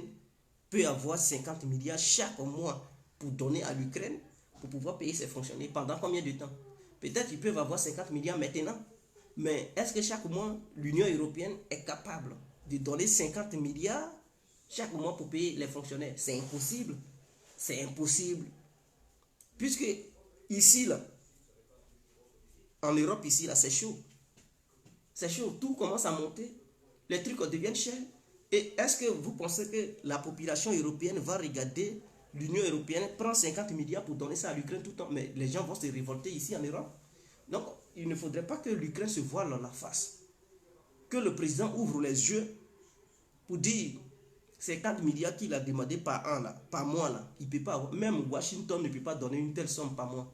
peut avoir 50 milliards chaque mois pour donner à l'Ukraine pour pouvoir payer ses fonctionnaires? Pendant combien de temps? Peut-être qu'ils peuvent avoir 50 milliards maintenant. Mais est-ce que chaque mois, l'Union européenne est capable de donner 50 milliards chaque mois pour payer les fonctionnaires? C'est impossible. C'est impossible. Puisque ici, là, en Europe, ici, là, c'est chaud. C'est chaud. Tout commence à monter. Les trucs deviennent chers. Et est-ce que vous pensez que la population européenne va regarder l'Union européenne prend 50 milliards pour donner ça à l'Ukraine tout le temps? Mais les gens vont se révolter ici en Europe. Donc, il ne faudrait pas que l'Ukraine se voile dans la face. Que le président ouvre les yeux pour dire 50 milliards qu'il a demandé par an, là, par mois, là, il peut pas avoir. Même Washington ne peut pas donner une telle somme par mois.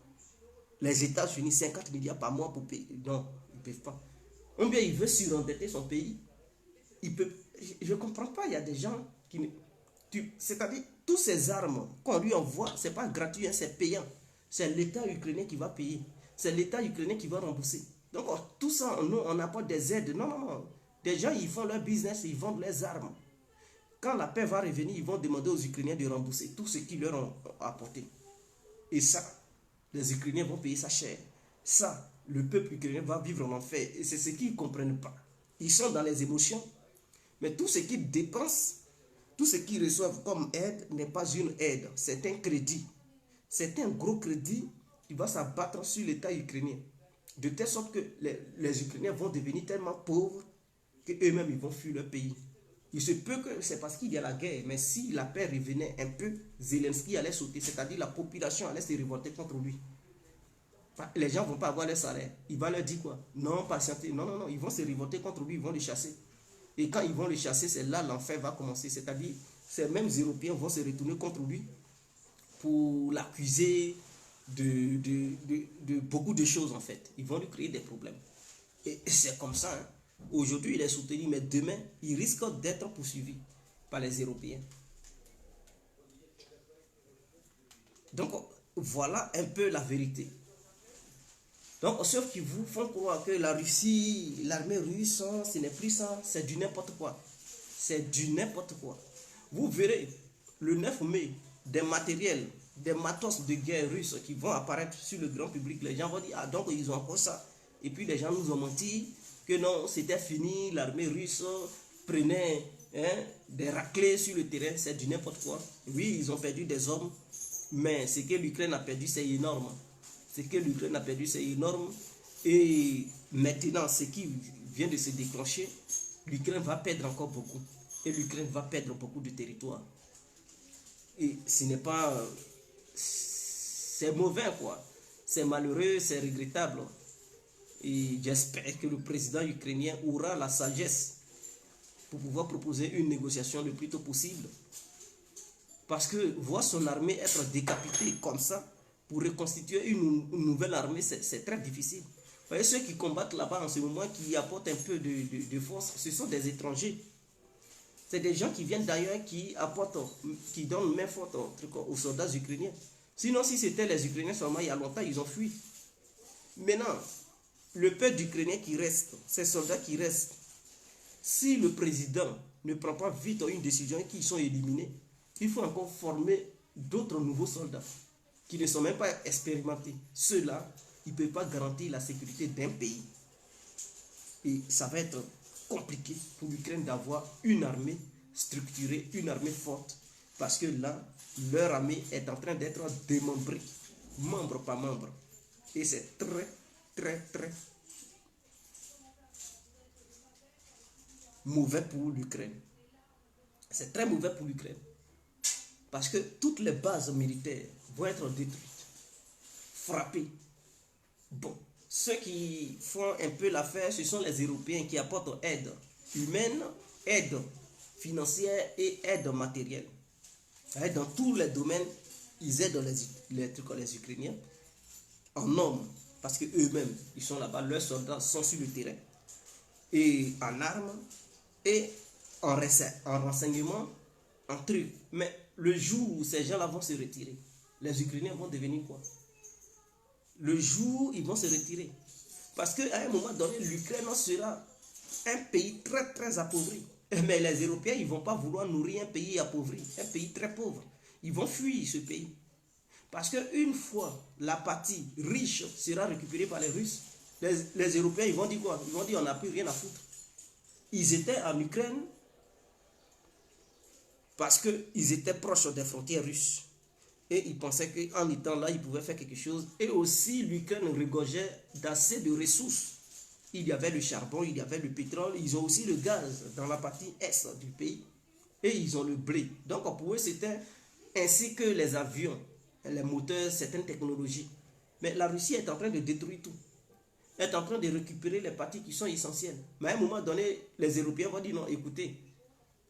Les États-Unis, 50 milliards par mois pour payer. Non, ils ne peuvent pas. Ou bien il veut surendetter son pays. Il peut. Je ne comprends pas, il y a des gens qui ne. C'est-à-dire, toutes ces armes qu'on lui envoie, ce n'est pas gratuit, hein, c'est payant. C'est l'État ukrainien qui va payer. C'est l'État ukrainien qui va rembourser. Donc, tout ça, nous, on apporte des aides. Non, non, non. Des gens, ils font leur business, ils vendent les armes. Quand la paix va revenir, ils vont demander aux Ukrainiens de rembourser tout ce qu'ils leur ont apporté. Et ça, les Ukrainiens vont payer ça cher. Ça, le peuple ukrainien va vivre en enfer. Et c'est ce qu'ils ne comprennent pas. Ils sont dans les émotions. Mais tout ce qu'ils dépensent, tout ce qu'ils reçoivent comme aide n'est pas une aide. C'est un crédit. C'est un gros crédit qui va s'abattre sur l'État ukrainien. De telle sorte que les Ukrainiens vont devenir tellement pauvres qu'eux-mêmes, ils vont fuir leur pays. Il se peut que c'est parce qu'il y a la guerre, mais si la paix revenait un peu, Zelensky allait sauter, c'est-à-dire la population allait se révolter contre lui. Les gens ne vont pas avoir leur salaire. Il va leur dire quoi? Non, patientez. Non, non, non, ils vont se révolter contre lui, ils vont le chasser. Et quand ils vont le chasser, c'est là l'enfer va commencer. C'est-à-dire, ces mêmes Européens vont se retourner contre lui pour l'accuser de beaucoup de choses en fait. Ils vont lui créer des problèmes. Et c'est comme ça. Hein. Aujourd'hui, il est soutenu, mais demain, il risque d'être poursuivi par les Européens. Donc, voilà un peu la vérité. Donc, ceux qui vous font croire que la Russie, l'armée russe, ce n'est plus ça, c'est du n'importe quoi. C'est du n'importe quoi. Vous verrez le 9 mai des matériels, des matos de guerre russes qui vont apparaître sur le grand public. Les gens vont dire, ah donc ils ont encore ça. Et puis les gens nous ont menti que non, c'était fini, l'armée russe prenait des raclées sur le terrain, c'est du n'importe quoi. Oui, ils ont perdu des hommes, mais ce que l'Ukraine a perdu, c'est énorme. Ce que l'Ukraine a perdu, c'est énorme. Et maintenant, ce qui vient de se déclencher, l'Ukraine va perdre encore beaucoup. Et l'Ukraine va perdre beaucoup de territoire. Et ce n'est pas... c'est mauvais, quoi. C'est malheureux, c'est regrettable. Et j'espère que le président ukrainien aura la sagesse pour pouvoir proposer une négociation le plus tôt possible. Parce que voir son armée être décapitée comme ça, pour reconstituer une nouvelle armée, c'est très difficile. Vous voyez, ceux qui combattent là-bas en ce moment, qui apportent un peu de force, ce sont des étrangers. C'est des gens qui viennent d'ailleurs, qui apportent, qui donnent main forte aux soldats ukrainiens. Sinon, si c'était les Ukrainiens seulement, il y a longtemps, ils ont fui. Maintenant, le peuple ukrainien qui reste, ces soldats qui restent, si le président ne prend pas vite une décision et qu'ils sont éliminés, il faut encore former d'autres nouveaux soldats qui ne sont même pas expérimentés. Ceux-là, ils ne peuvent pas garantir la sécurité d'un pays. Et ça va être compliqué pour l'Ukraine d'avoir une armée structurée, une armée forte. Parce que là, leur armée est en train d'être démembrée, membre par membre. Et c'est très, très, très mauvais pour l'Ukraine. C'est très mauvais pour l'Ukraine. Parce que toutes les bases militaires vont être détruites, frappées. Bon, ceux qui font un peu l'affaire, ce sont les Européens qui apportent aide humaine, aide financière et aide matérielle. Dans tous les domaines, ils aident les Ukrainiens en hommes, parce qu'eux-mêmes, ils sont là-bas, leurs soldats sont sur le terrain, et en armes, et en renseignement, en trucs. Mais le jour où ces gens-là vont se retirer, les Ukrainiens vont devenir quoi? Le jour où ils vont se retirer. Parce qu'à un moment donné, l'Ukraine sera un pays très très appauvri. Mais les Européens, ils ne vont pas vouloir nourrir un pays appauvri, un pays très pauvre. Ils vont fuir ce pays. Parce qu'une fois la partie riche sera récupérée par les Russes, les Européens, ils vont dire quoi? Ils vont dire on n'a plus rien à foutre. Ils étaient en Ukraine parce qu'ils étaient proches des frontières russes. Et ils pensaient qu'en étant là, ils pouvaient faire quelque chose. Et aussi, l'Ukraine regorgeait d'assez de ressources. Il y avait le charbon, il y avait le pétrole, ils ont aussi le gaz dans la partie est du pays. Et ils ont le blé. Donc pour eux, c'était ainsi que les avions, les moteurs, certaines technologies. Mais la Russie est en train de détruire tout. Elle est en train de récupérer les parties qui sont essentielles. Mais à un moment donné, les Européens vont dire non, écoutez,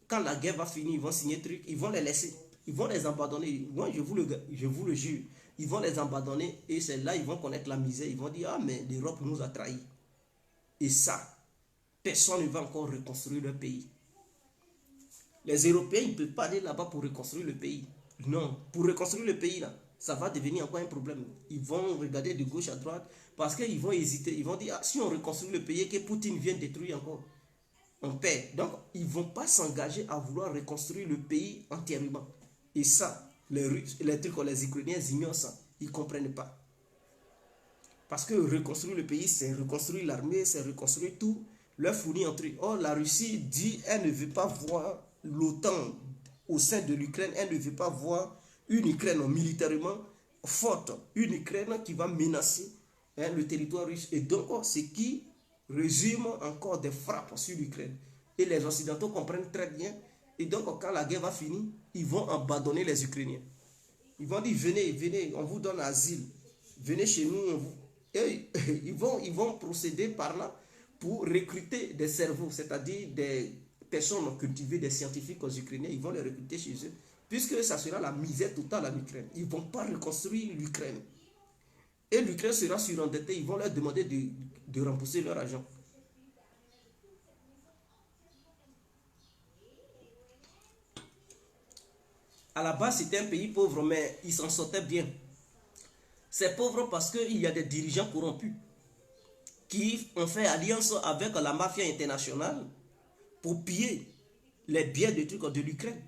quand la guerre va finir, ils vont signer le truc, ils vont les laisser. Ils vont les abandonner. Moi, je vous le jure. Ils vont les abandonner et c'est là ils vont connaître la misère. Ils vont dire, ah mais l'Europe nous a trahis. Et ça, personne ne va encore reconstruire le pays. Les Européens, ils ne peuvent pas aller là-bas pour reconstruire le pays. Non, pour reconstruire le pays, là, ça va devenir encore un problème. Ils vont regarder de gauche à droite parce qu'ils vont hésiter. Ils vont dire, ah, si on reconstruit le pays, que Poutine vienne détruire encore, on perd. Donc, ils ne vont pas s'engager à vouloir reconstruire le pays entièrement. Et ça, les Russes, les Ukrainiens ignorent ça. Ils ne comprennent pas. Parce que reconstruire le pays, c'est reconstruire l'armée, c'est reconstruire tout, leur fournir un truc. Or, la Russie dit, elle ne veut pas voir l'OTAN au sein de l'Ukraine, elle ne veut pas voir une Ukraine militairement forte, une Ukraine qui va menacer le territoire russe. Et donc, ce qui résume encore des frappes sur l'Ukraine. Et les Occidentaux comprennent très bien. Et donc, quand la guerre va finir, ils vont abandonner les Ukrainiens. Ils vont dire, venez, venez, on vous donne asile. Venez chez nous. Et ils vont procéder par là pour recruter des cerveaux, c'est-à-dire des personnes cultivées, des scientifiques aux Ukrainiens. Ils vont les recruter chez eux, puisque ça sera la misère totale en Ukraine. Ils ne vont pas reconstruire l'Ukraine. Et l'Ukraine sera surendettée. Ils vont leur demander de rembourser leur argent. À la base, c'était un pays pauvre, mais ils s'en sortaient bien. C'est pauvre parce qu'il y a des dirigeants corrompus qui ont fait alliance avec la mafia internationale pour piller les biens de l'Ukraine.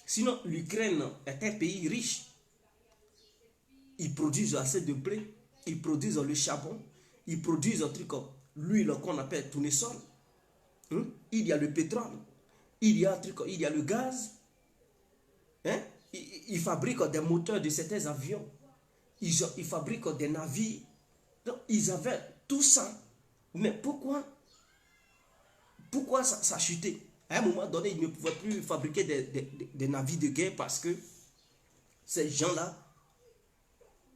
Sinon, l'Ukraine est un pays riche. Ils produisent assez de blé, ils produisent le charbon, ils produisent un truc comme l'huile qu'on appelle tournesol. Il y a le pétrole, il y a le gaz. Ils fabriquent des moteurs de certains avions. Ils fabriquent des navires. Donc, ils avaient tout ça. Mais pourquoi ça a chuté? À un moment donné, ils ne pouvaient plus fabriquer des navires de guerre parce que ces gens-là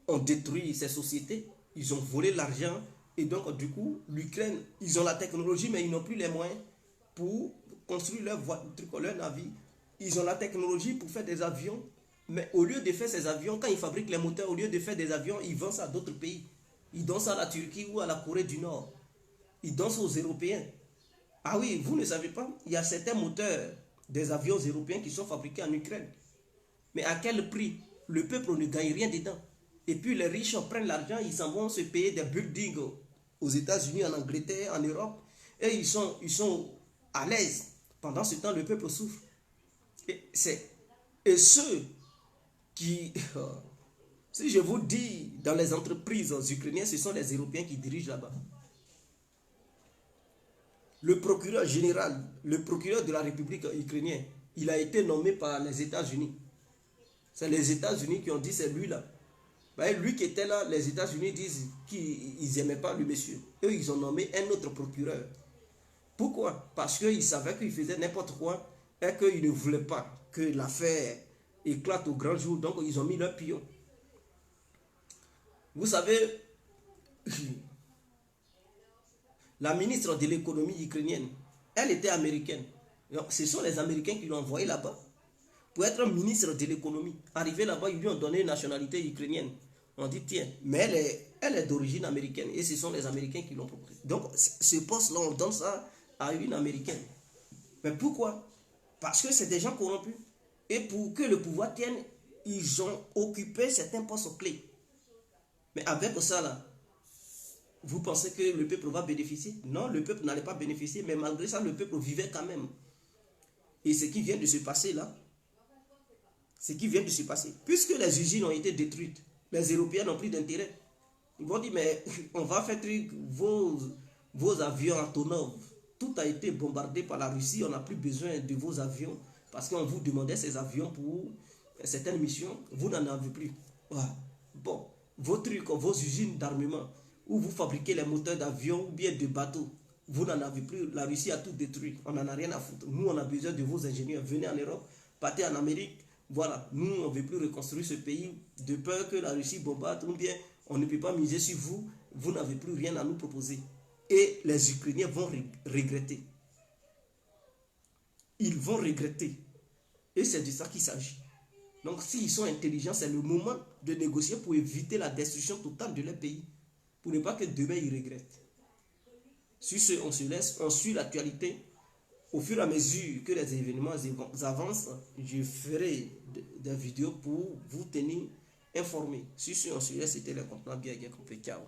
ont détruit ces sociétés. Ils ont volé l'argent. Et donc, du coup, l'Ukraine, ils ont la technologie, mais ils n'ont plus les moyens pour construire leur navire. Ils ont la technologie pour faire des avions. Mais au lieu de faire ces avions, quand ils fabriquent les moteurs, au lieu de faire des avions, ils vendent ça à d'autres pays. Ils donnent ça à la Turquie ou à la Corée du Nord. Ils donnent ça aux Européens. Ah oui, vous ne savez pas, il y a certains moteurs des avions européens qui sont fabriqués en Ukraine. Mais à quel prix? Le peuple ne gagne rien dedans. Et puis les riches prennent l'argent, ils s'en vont se payer des buildings aux États-Unis, en Angleterre, en Europe. Et ils sont à l'aise. Pendant ce temps, le peuple souffre. Et ceux qui... Si je vous dis, dans les entreprises ukrainiennes, ce sont les Européens qui dirigent là-bas. Le procureur général, le procureur de la République ukrainienne, il a été nommé par les États-Unis. C'est les États-Unis qui ont dit c'est lui là. Lui qui était là, les États-Unis disent qu'ils n'aimaient pas le monsieur. Eux, ils ont nommé un autre procureur. Pourquoi? Parce qu'ils savaient qu'il faisait n'importe quoi et qu'ils ne voulaient pas que l'affaire éclate au grand jour. Donc, ils ont mis leur pion. Vous savez, la ministre de l'économie ukrainienne, elle était américaine. Donc, ce sont les Américains qui l'ont envoyé là-bas pour être ministre de l'économie. Arrivé là-bas, ils lui ont donné une nationalité ukrainienne. On dit, tiens, mais elle est d'origine américaine et ce sont les Américains qui l'ont proposé. Donc, ce poste-là, on donne ça à une Américaine. Mais pourquoi? Parce que c'est des gens corrompus. Et pour que le pouvoir tienne, ils ont occupé certains postes clés. Mais avec ça, là, vous pensez que le peuple va bénéficier? Non, le peuple n'allait pas bénéficier, mais malgré ça, le peuple vivait quand même. Et ce qui vient de se passer là, ce qui vient de se passer, puisque les usines ont été détruites, les Européens n'ont plus d'intérêt. Ils vont dire, mais on va faire vos avions Antonov. Tout a été bombardé par la Russie, on n'a plus besoin de vos avions, parce qu'on vous demandait ces avions pour certaines missions, vous n'en avez plus. Voilà. Bon, vos trucs, vos usines d'armement, où vous fabriquez les moteurs d'avions ou bien de bateaux, vous n'en avez plus. La Russie a tout détruit, on n'en a rien à foutre. Nous, on a besoin de vos ingénieurs. Venez en Europe, partez en Amérique. Voilà, nous, on ne veut plus reconstruire ce pays de peur que la Russie bombarde, ou bien on ne peut pas miser sur vous, vous n'avez plus rien à nous proposer. Et les Ukrainiens vont regretter. Ils vont regretter. Et c'est de ça qu'il s'agit. Donc, s'ils sont intelligents, c'est le moment de négocier pour éviter la destruction totale de leur pays. Pour ne pas que demain, ils regrettent. Sur ce, on se laisse, on suit l'actualité. Au fur et à mesure que les événements avancent, je ferai des vidéos pour vous tenir informés. Sur ce, on se laisse, c'était le contenant bien complet. Ciao.